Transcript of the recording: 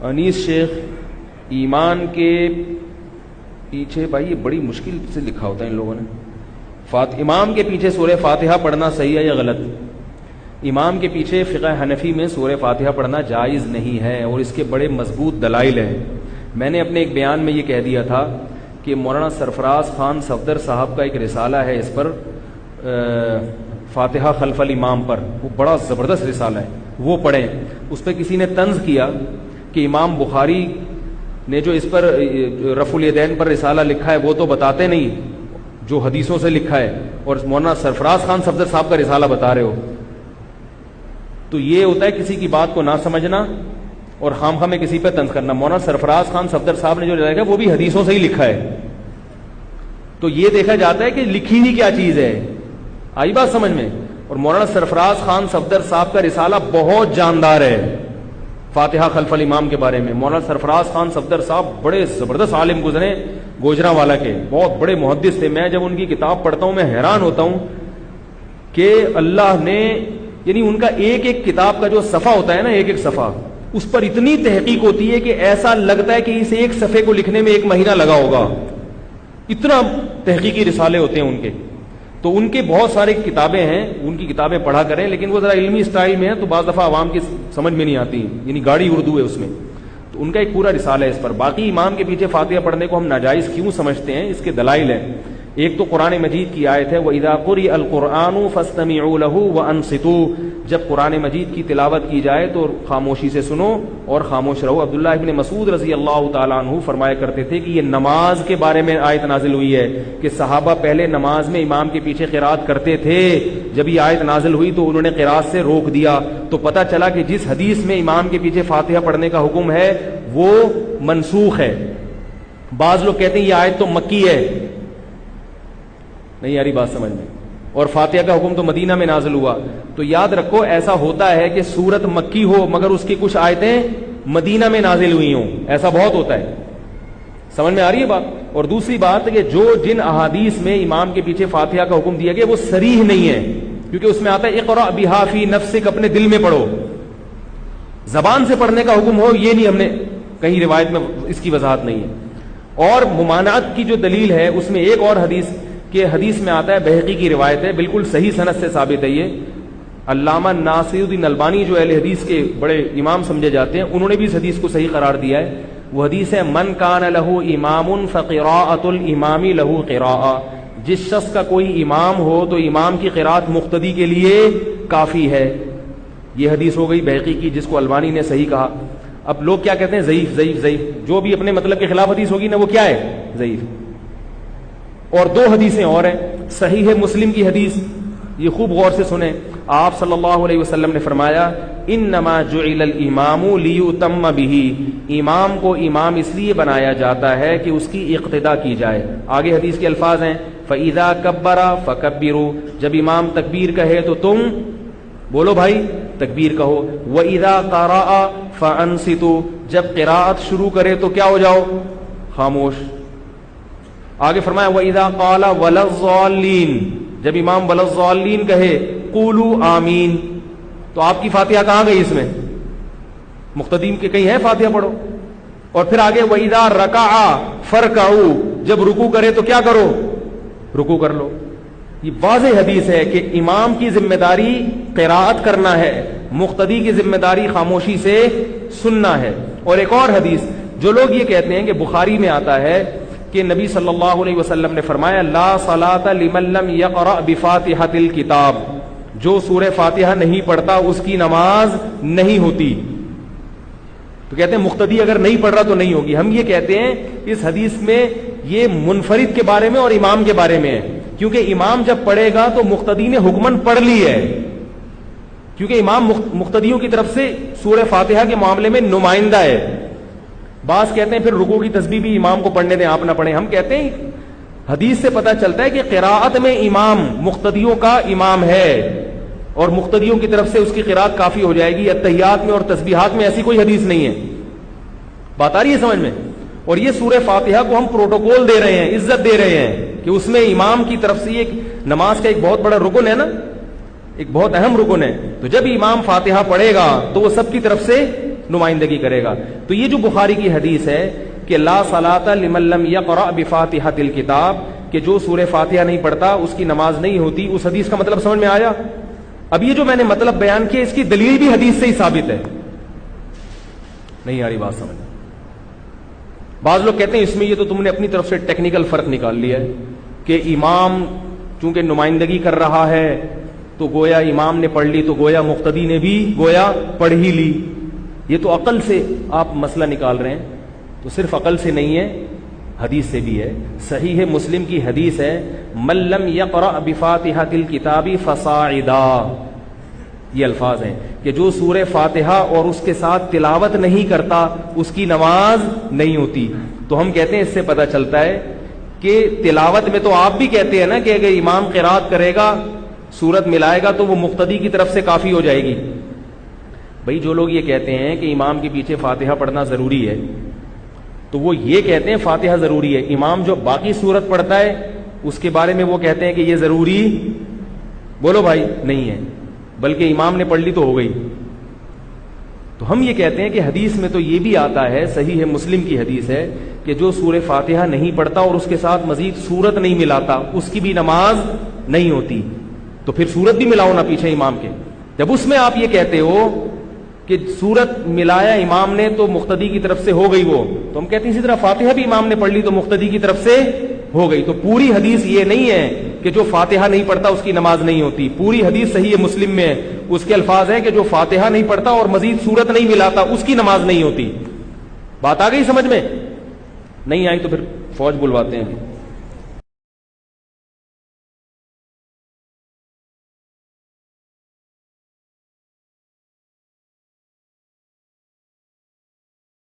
انیس شیخ، ایمان کے پیچھے، بھائی یہ بڑی مشکل سے لکھا ہوتا ہے ان لوگوں نے، امام کے پیچھے سورہ فاتحہ پڑھنا صحیح ہے یا غلط؟ امام کے پیچھے فقہ حنفی میں سورہ فاتحہ پڑھنا جائز نہیں ہے، اور اس کے بڑے مضبوط دلائل ہیں۔ میں نے اپنے ایک بیان میں یہ کہہ دیا تھا کہ مولانا سرفراز خان صفدر صاحب کا ایک رسالہ ہے اس پر، فاتحہ خلف الامام پر، وہ بڑا زبردست رسالہ ہے، وہ پڑھیں۔ اس پہ کسی نے طنز کیا کہ امام بخاری نے جو اس پر رفع الیدین پر رسالہ لکھا ہے وہ تو بتاتے نہیں جو حدیثوں سے لکھا ہے، اور مولانا سرفراز خان صفدر صاحب کا رسالہ بتا رہے ہو۔ تو یہ ہوتا ہے کسی کی بات کو نہ سمجھنا اور خام خواہ میں کسی پہ طنز کرنا۔ مولانا سرفراز خان صفدر صاحب نے جو لکھا ہے وہ بھی حدیثوں سے ہی لکھا ہے، تو یہ دیکھا جاتا ہے کہ لکھی ہوئی کیا چیز ہے، آئی بات سمجھ میں۔ اور مولانا سرفراز خان صفدر صاحب کا رسالہ بہت جاندار ہے فاتحہ خلف الامام کے بارے میں۔ مولانا سرفراز خان صفدر صاحب بڑے زبردست عالم گزرے گوجرانوالا کے، بہت بڑے محدث تھے۔ میں جب ان کی کتاب پڑھتا ہوں میں حیران ہوتا ہوں کہ اللہ نے، یعنی ان کا ایک ایک کتاب کا جو صفحہ ہوتا ہے نا، ایک ایک صفحہ، اس پر اتنی تحقیق ہوتی ہے کہ ایسا لگتا ہے کہ اس ایک صفحے کو لکھنے میں 1 مہینہ لگا ہوگا، اتنا تحقیقی رسالے ہوتے ہیں ان کے۔ تو ان کے بہت سارے کتابیں ہیں، ان کی کتابیں پڑھا کریں، لیکن وہ ذرا علمی اسٹائل میں ہے تو بعض دفعہ عوام کی سمجھ میں نہیں آتی، یعنی گاڑی اردو ہے اس میں۔ تو ان کا ایک پورا رسالہ ہے اس پر۔ باقی امام کے پیچھے فاتحہ پڑھنے کو ہم ناجائز کیوں سمجھتے ہیں، اس کے دلائل ہیں۔ ایک تو قرآن مجید کی آیت ہے وَإِذَا قُرِئَ الْقُرْآنُ فَاسْتَمِعُوا لَهُ وَأَنصِتُوا، جب قرآن مجید کی تلاوت کی جائے تو خاموشی سے سنو اور خاموش رہو۔ عبداللہ ابن مسعود رضی اللہ تعالیٰ عنہ فرمایا کرتے تھے کہ یہ نماز کے بارے میں آیت نازل ہوئی ہے کہ صحابہ پہلے نماز میں امام کے پیچھے قرات کرتے تھے، جب یہ آیت نازل ہوئی تو انہوں نے قرات سے روک دیا، تو پتہ چلا کہ جس حدیث میں امام کے پیچھے فاتحہ پڑھنے کا حکم ہے وہ منسوخ ہے۔ بعض لوگ کہتے ہیں یہ آیت تو مکی ہے، نہیں یاری بات سمجھ میں، اور فاتحہ کا حکم تو مدینہ میں نازل ہوا۔ تو یاد رکھو ایسا ہوتا ہے کہ سورت مکی ہو مگر اس کی کچھ آیتیں مدینہ میں نازل ہوئی ہوں، ایسا بہت ہوتا ہے، سمجھ میں آ رہی ہے بات۔ اور دوسری بات کہ جو جن احادیث میں امام کے پیچھے فاتحہ کا حکم دیا گیا وہ صریح نہیں ہے، کیونکہ اس میں آتا ہے اقرأ بہا فی نفسک، اپنے دل میں پڑھو، زبان سے پڑھنے کا حکم ہو یہ نہیں، ہم نے کہیں روایت میں اس کی وضاحت نہیں ہے۔ اور ممانعت کی جو دلیل ہے اس میں ایک اور حدیث میں آتا ہے، بہقی کی روایت ہے، بالکل صحیح سند سے ثابت ہے یہ۔ علامہ ناصر الدین البانی جو اہل حدیث کے بڑے امام سمجھے جاتے ہیں، انہوں نے بھی اس حدیث کو صحیح قرار دیا ہے۔ وہ حدیث ہے من کان لہ امام فقراءۃ الامام لہ قراءۃ، جس شخص کا کوئی امام ہو تو امام کی قرات مقتدی کے لیے کافی ہے۔ یہ حدیث ہو گئی بہقی کی، جس کو البانی نے صحیح کہا۔ اب لوگ کیا کہتے ہیں، ضعیف ضعیف ضعیف، جو بھی اپنے مطلب کے خلاف حدیث ہوگی نا وہ کیا ہے، ضعیف۔ اور 2 حدیثیں اور ہیں، صحیح مسلم کی حدیث، یہ خوب غور سے سنیں۔ آپ صلی اللہ علیہ وسلم نے فرمایا انما جعل الامام لیؤتم بہ، امام کو امام اس لیے بنایا جاتا ہے کہ اس کی اقتداء کی جائے۔ آگے حدیث کے الفاظ ہیں فاذا کبر فکبروا، جب امام تکبیر کہے تو تم بولو بھائی تکبیر کہو۔ واذا قرأ فانصتوا، جب قراءت شروع کرے تو کیا ہو جاؤ، خاموش۔ آگے فرمایا وَإِذَا قَالَ وَلَا الضَّالِّينَ، جب امام وَلَا الضَّالِّينَ کہے قُولُوا آمین، تو آپ کی فاتحہ کہاں گئی اس میں، مقتدیم کے کہیں ہے فاتحہ پڑھو۔ اور پھر آگے وَإِذَا رَكَعَ فَارْكَعُوا، جب رکوع کرے تو کیا کرو، رکوع کر لو۔ یہ واضح حدیث ہے کہ امام کی ذمہ داری قراءت کرنا ہے، مقتدی کی ذمہ داری خاموشی سے سننا ہے۔ اور ایک اور حدیث، جو لوگ یہ کہتے ہیں کہ بخاری میں آتا ہے کہ نبی صلی اللہ علیہ وسلم نے فرمایا لا صلاۃ لمن لم یقرأ بفاتحۃ الکتاب، جو سورہ فاتحہ نہیں پڑھتا اس کی نماز نہیں ہوتی۔ تو کہتے ہیں مقتدی اگر نہیں پڑھ رہا تو نہیں ہوگی۔ ہم یہ کہتے ہیں اس حدیث میں یہ منفرد کے بارے میں اور امام کے بارے میں ہے، کیونکہ امام جب پڑھے گا تو مقتدی نے حکمن پڑھ لی ہے، کیونکہ امام مقتدیوں کی طرف سے سورہ فاتحہ کے معاملے میں نمائندہ ہے۔ بعض کہتے ہیں پھر رکوع کی تسبیح بھی امام کو پڑھنے دیں، آپ نہ پڑھیں۔ ہم کہتے ہیں حدیث سے پتہ چلتا ہے کہ قراءت میں امام مقتدیوں کا امام ہے اور مقتدیوں کی طرف سے اس کی قراءت کافی ہو جائے گی۔ اتحیات میں اور تسبیحات میں ایسی کوئی حدیث نہیں ہے، بات آ رہی ہے سمجھ میں۔ اور یہ سورہ فاتحہ کو ہم پروٹوکول دے رہے ہیں، عزت دے رہے ہیں کہ اس میں امام کی طرف سے ایک نماز کا ایک بہت بڑا رکن ہے نا، ایک بہت اہم رکن ہے۔ تو جب امام فاتحہ پڑھے گا تو وہ سب کی طرف سے نمائندگی کرے گا. تو یہ جو بخاری کی حدیث ہے کہ لا صلاۃ لمن لم یقرأ بفاتحۃ الکتاب، کہ جو سورہ فاتحہ نہیں پڑھتا اس کی نماز نہیں ہوتی، اس حدیث کا مطلب سمجھ میں آیا؟ اب یہ جو میں نے مطلب بیان کیا اس کی دلیل بھی حدیث سے ہی ثابت ہے. نہیں آ رہی بات سمجھ؟ بعض لوگ کہتے ہیں اس میں یہ تو تم نے اپنی طرف سے ٹیکنیکل فرق نکال لیا ہے کہ امام چونکہ نمائندگی کر رہا ہے تو گویا امام نے پڑھ لی تو گویا مقتدی نے بھی گویا پڑھ ہی لی. یہ تو عقل سے آپ مسئلہ نکال رہے ہیں، تو صرف عقل سے نہیں ہے، حدیث سے بھی ہے. صحیح مسلم کی حدیث ہے من لم یقرأ بفاتحۃ الکتاب فصاعدا، یہ الفاظ ہیں کہ جو سورہ فاتحہ اور اس کے ساتھ تلاوت نہیں کرتا اس کی نماز نہیں ہوتی. تو ہم کہتے ہیں اس سے پتہ چلتا ہے کہ تلاوت میں تو آپ بھی کہتے ہیں نا کہ اگر امام قرات کرے گا سورت ملائے گا تو وہ مقتدی کی طرف سے کافی ہو جائے گی. بھائی جو لوگ یہ کہتے ہیں کہ امام کے پیچھے فاتحہ پڑھنا ضروری ہے تو وہ یہ کہتے ہیں فاتحہ ضروری ہے، امام جو باقی سورت پڑھتا ہے اس کے بارے میں وہ کہتے ہیں کہ یہ ضروری، بولو بھائی، نہیں ہے، بلکہ امام نے پڑھ لی تو ہو گئی. تو ہم یہ کہتے ہیں کہ حدیث میں تو یہ بھی آتا ہے، صحیح ہے مسلم کی حدیث ہے کہ جو سورہ فاتحہ نہیں پڑھتا اور اس کے ساتھ مزید سورت نہیں ملاتا اس کی بھی نماز نہیں ہوتی. تو پھر سورت بھی ملاؤ نا پیچھے امام کے. جب اس میں آپ یہ کہتے ہو کہ سورت ملایا امام نے تو مقتدی کی طرف سے ہو گئی وہ، تو ہم کہتے ہیں اسی طرح فاتحہ بھی امام نے پڑھ لی تو مقتدی کی طرف سے ہو گئی. تو پوری حدیث یہ نہیں ہے کہ جو فاتحہ نہیں پڑھتا اس کی نماز نہیں ہوتی. پوری حدیث صحیح ہے مسلم میں ہے، اس کے الفاظ ہیں کہ جو فاتحہ نہیں پڑھتا اور مزید سورت نہیں ملاتا اس کی نماز نہیں ہوتی. بات آ گئی سمجھ میں؟ نہیں آئی تو پھر فوج بلواتے ہیں.